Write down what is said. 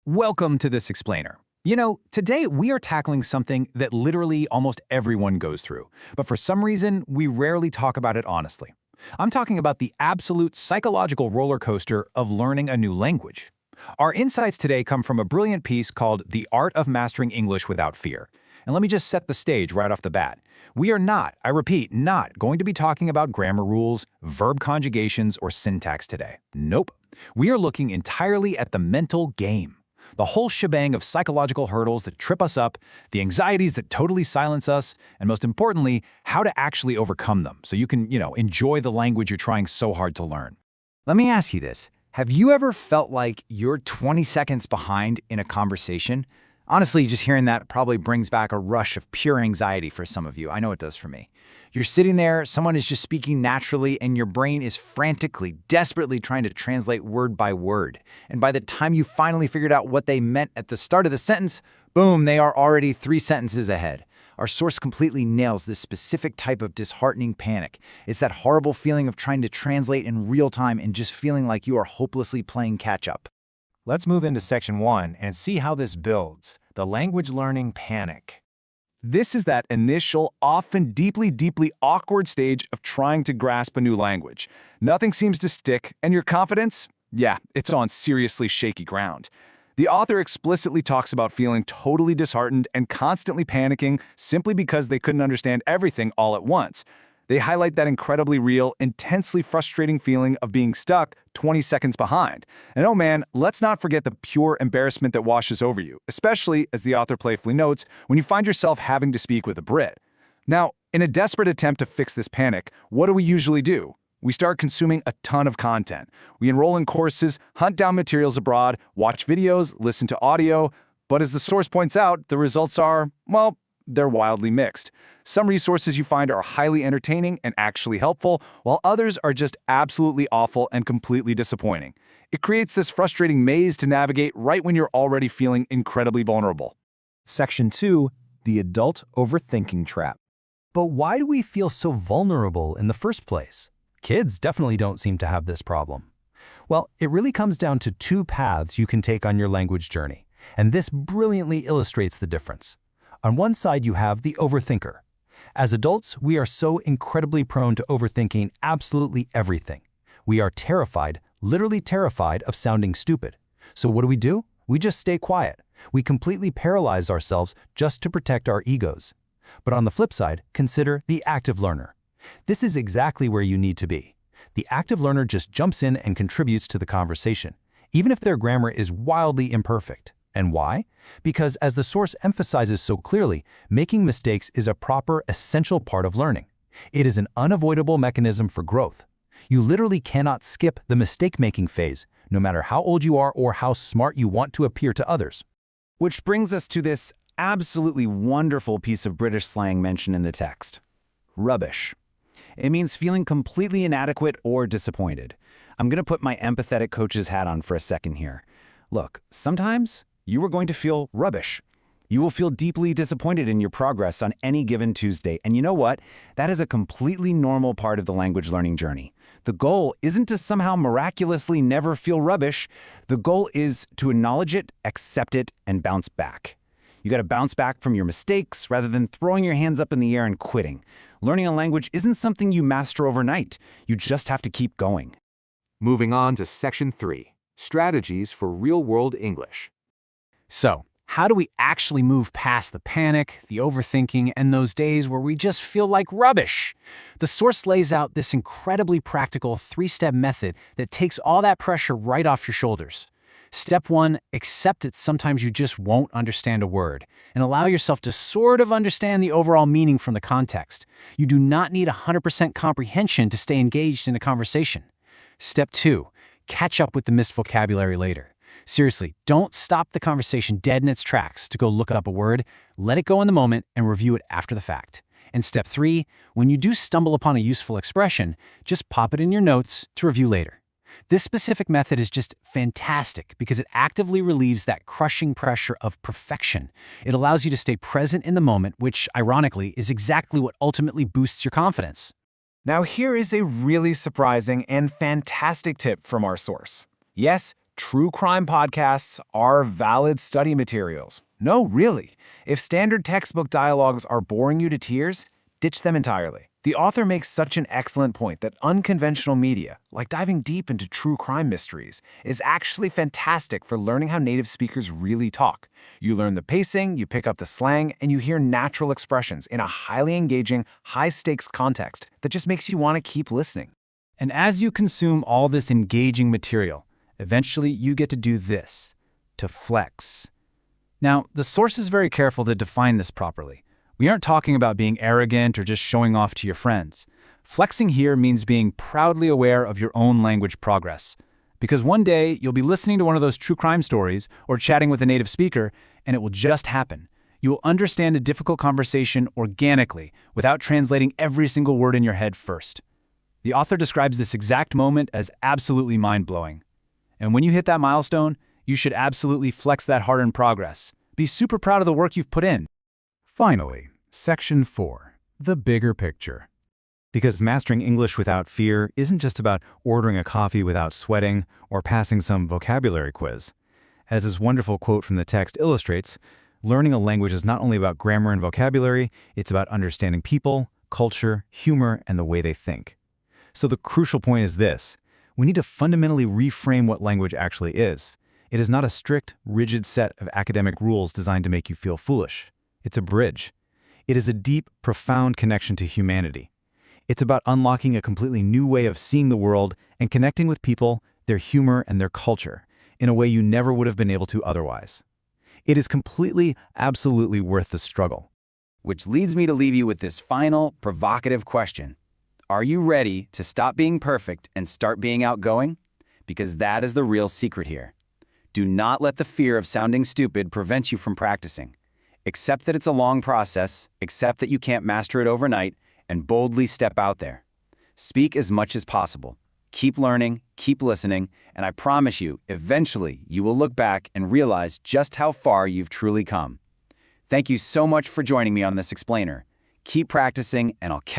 Welcome to This Explainer. Today we are tackling something that literally almost everyone goes through, but for some reason, we rarely talk about it honestly. I'm talking about the absolute psychological roller coaster of learning a new language. Our insights today come from a brilliant piece called The Art of Mastering English Without Fear. And let me just set the stage right off the bat. We are not, I repeat, not going to be talking about grammar rules, verb conjugations, or syntax today. Nope. We are looking entirely at the mental game. The whole shebang of psychological hurdles that trip us up, the anxieties that totally silence us, and most importantly, how to actually overcome them so you can, enjoy the language you're trying so hard to learn. Let me ask you this. Have you ever felt like you're 20 seconds behind in a conversation? Honestly, just hearing that probably brings back a rush of pure anxiety for some of you. I know it does for me. You're sitting there, someone is just speaking naturally, and your brain is frantically, desperately trying to translate word by word. And by the time you finally figured out what they meant at the start of the sentence, boom, they are already 3 sentences ahead. Our source completely nails this specific type of disheartening panic. It's that horrible feeling of trying to translate in real time and just feeling like you are hopelessly playing catch-up. Let's move into section 1 and see how this builds, the language learning panic. This is that initial, often deeply awkward stage of trying to grasp a new language. Nothing seems to stick, and your confidence? Yeah, it's on seriously shaky ground. The author explicitly talks about feeling totally disheartened and constantly panicking simply because they couldn't understand everything all at once. They highlight that incredibly real, intensely frustrating feeling of being stuck 20 seconds behind. And oh man, let's not forget the pure embarrassment that washes over you, especially, as the author playfully notes, when you find yourself having to speak with a Brit. Now, in a desperate attempt to fix this panic, what do we usually do? We start consuming a ton of content. We enroll in courses, hunt down materials abroad, watch videos, listen to audio, but as the source points out, the results are, well, they're wildly mixed. Some resources you find are highly entertaining and actually helpful, while others are just absolutely awful and completely disappointing. It creates this frustrating maze to navigate right when you're already feeling incredibly vulnerable. Section 2, the adult overthinking trap. But why do we feel so vulnerable in the first place? Kids definitely don't seem to have this problem. Well, it really comes down to 2 paths you can take on your language journey, and this brilliantly illustrates the difference. On one side, you have the overthinker. As adults, we are so incredibly prone to overthinking absolutely everything. We are terrified, literally terrified of sounding stupid. So what do? We just stay quiet. We completely paralyze ourselves just to protect our egos. But on the flip side, consider the active learner. This is exactly where you need to be. The active learner just jumps in and contributes to the conversation, even if their grammar is wildly imperfect. And why? Because as the source emphasizes so clearly, making mistakes is a proper, essential part of learning. It is an unavoidable mechanism for growth. You literally cannot skip the mistake-making phase, no matter how old you are or how smart you want to appear to others. Which brings us to this absolutely wonderful piece of British slang mentioned in the text. Rubbish. It means feeling completely inadequate or disappointed. I'm going to put my empathetic coach's hat on for a second here. Look, sometimes you are going to feel rubbish. You will feel deeply disappointed in your progress on any given Tuesday. And you know what? That is a completely normal part of the language learning journey. The goal isn't to somehow miraculously never feel rubbish. The goal is to acknowledge it, accept it, and bounce back. You got to bounce back from your mistakes rather than throwing your hands up in the air and quitting. Learning a language isn't something you master overnight. You just have to keep going. Moving on to Section 3, Strategies for Real-World English. So, how do we actually move past the panic, the overthinking, and those days where we just feel like rubbish? The source lays out this incredibly practical 3-step method that takes all that pressure right off your shoulders. Step 1, accept that sometimes you just won't understand a word, and allow yourself to sort of understand the overall meaning from the context. You do not need 100% comprehension to stay engaged in a conversation. Step 2, catch up with the missed vocabulary later. Seriously, don't stop the conversation dead in its tracks to go look up a word. Let it go in the moment and review it after the fact. And step 3, when you do stumble upon a useful expression, just pop it in your notes to review later. This specific method is just fantastic because it actively relieves that crushing pressure of perfection. It allows you to stay present in the moment, which, ironically, is exactly what ultimately boosts your confidence. Now here is a really surprising and fantastic tip from our source. Yes, true crime podcasts are valid study materials. No, really. If standard textbook dialogues are boring you to tears, ditch them entirely. The author makes such an excellent point that unconventional media, like diving deep into true crime mysteries, is actually fantastic for learning how native speakers really talk. You learn the pacing, you pick up the slang, and you hear natural expressions in a highly engaging, high-stakes context that just makes you want to keep listening. And as you consume all this engaging material, eventually you get to do this, to flex. Now, the source is very careful to define this properly. We aren't talking about being arrogant or just showing off to your friends. Flexing here means being proudly aware of your own language progress. Because one day, you'll be listening to one of those true crime stories or chatting with a native speaker, and it will just happen. You will understand a difficult conversation organically without translating every single word in your head first. The author describes this exact moment as absolutely mind-blowing. And when you hit that milestone, you should absolutely flex that hard-earned progress. Be super proud of the work you've put in. Finally, Section 4, the bigger picture. Because mastering English without fear isn't just about ordering a coffee without sweating or passing some vocabulary quiz. As this wonderful quote from the text illustrates, learning a language is not only about grammar and vocabulary, it's about understanding people, culture, humor, and the way they think. So the crucial point is this: we need to fundamentally reframe what language actually is. It is not a strict, rigid set of academic rules designed to make you feel foolish. It's a bridge. It is a deep, profound connection to humanity. It's about unlocking a completely new way of seeing the world and connecting with people, their humor, and their culture in a way you never would have been able to otherwise. It is completely, absolutely worth the struggle. Which leads me to leave you with this final, provocative question. Are you ready to stop being perfect and start being outgoing? Because that is the real secret here. Do not let the fear of sounding stupid prevent you from practicing. Accept that it's a long process, accept that you can't master it overnight, and boldly step out there. Speak as much as possible. Keep learning, keep listening, and I promise you, eventually you will look back and realize just how far you've truly come. Thank you so much for joining me on this explainer. Keep practicing, and I'll catch